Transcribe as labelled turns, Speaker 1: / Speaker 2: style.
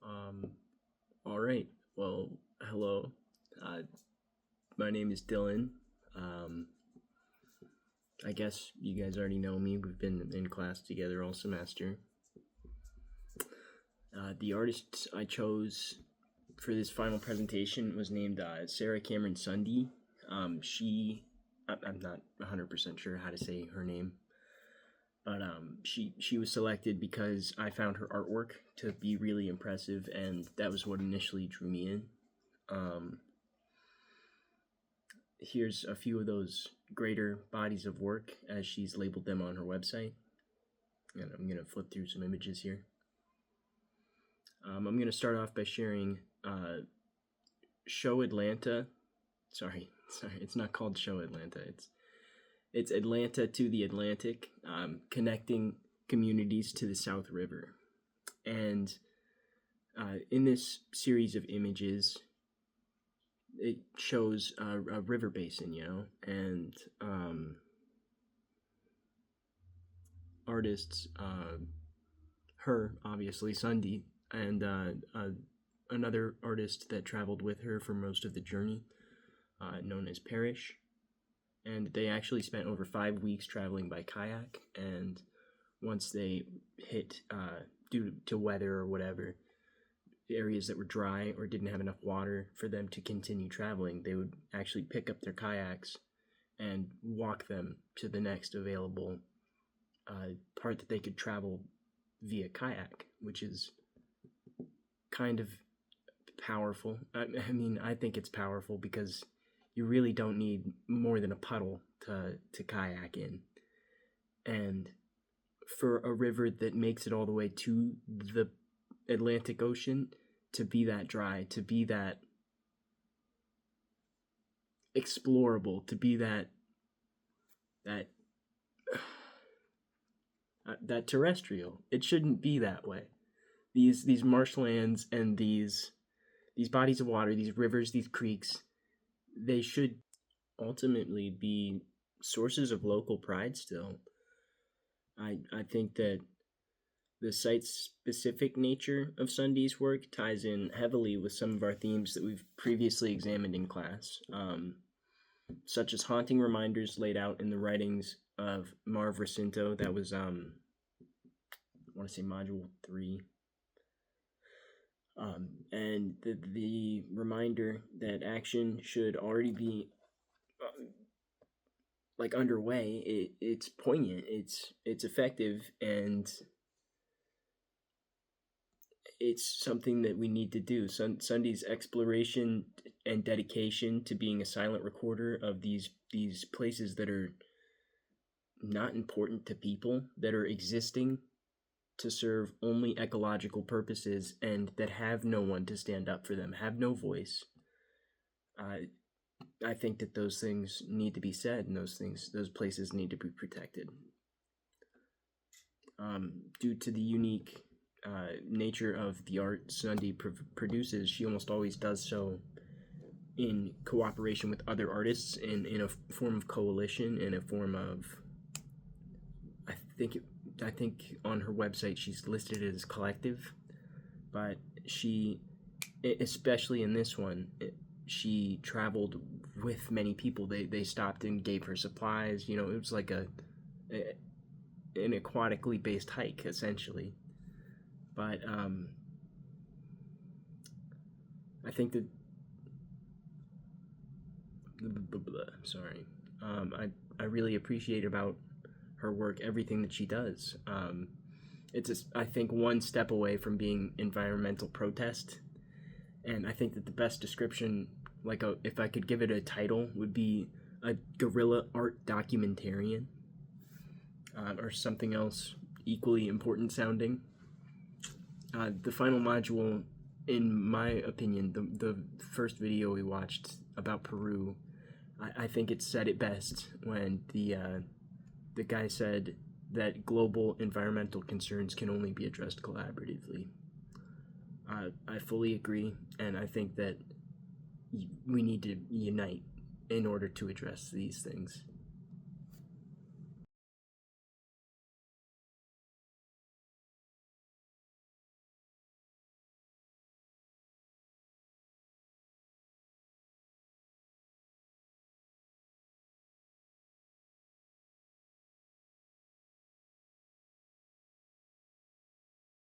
Speaker 1: Um, all right. Well, hello. Uh, my name is Dylan. Um, I guess you guys already know me. We've been in class together all semester. The artist I chose for this final presentation was named Sarah Cameron Sundy. I'm not 100% sure how to say her name, but she was selected because I found her artwork to be really impressive, and that was what initially drew me in. Here's a few of those greater bodies of work as she's labeled them on her website, and I'm going to flip through some images here. I'm going to start off by sharing Show Atlanta. Sorry, it's not called Show Atlanta. It's Atlanta to the Atlantic, connecting communities to the South River. And in this series of images, it shows a river basin, and artists, her, obviously, Sundy, and another artist that traveled with her for most of the journey, known as Parrish. And they actually spent over 5 weeks traveling by kayak, and once they hit, due to weather or whatever, areas that were dry or didn't have enough water for them to continue traveling, they would actually pick up their kayaks and walk them to the next available part that they could travel via kayak, which is kind of powerful. I mean, I think it's powerful because you really don't need more than a puddle to kayak in. And for a river that makes it all the way to the Atlantic Ocean, to be that dry, to be that explorable, to be that terrestrial, it shouldn't be that way. These marshlands and these bodies of water, these rivers, these creeks, they should ultimately be sources of local pride still. I think that the site-specific nature of Sundy's work ties in heavily with some of our themes that we've previously examined in class, such as haunting reminders laid out in the writings of Marv Racinto. That was, I want to say Module 3. And the reminder that action should already be underway. It's poignant, it's effective, and it's something that we need to do. Sundy's exploration and dedication to being a silent recorder of these places that are not important to people, that are existing to serve only ecological purposes, and that have no one to stand up for them, have no voice. I think that those things need to be said, and those places need to be protected. Due to the unique nature of the art Sundy produces, she almost always does so in cooperation with other artists, in a form of coalition, in a form of, I think on her website she's listed it as collective, but she, especially in this one, she traveled with many people. They stopped and gave her supplies. It was like an aquatically based hike, essentially. But I think that I really appreciate about her work everything that she does. It's I think one step away from being environmental protest, and I think that the best description, if I could give it a title, would be a guerrilla art documentarian, or something else equally important sounding. The final module, in my opinion, the first video we watched about Peru, I think it said it best when the guy said that global environmental concerns can only be addressed collaboratively. I fully agree, and I think that we need to unite in order to address these things.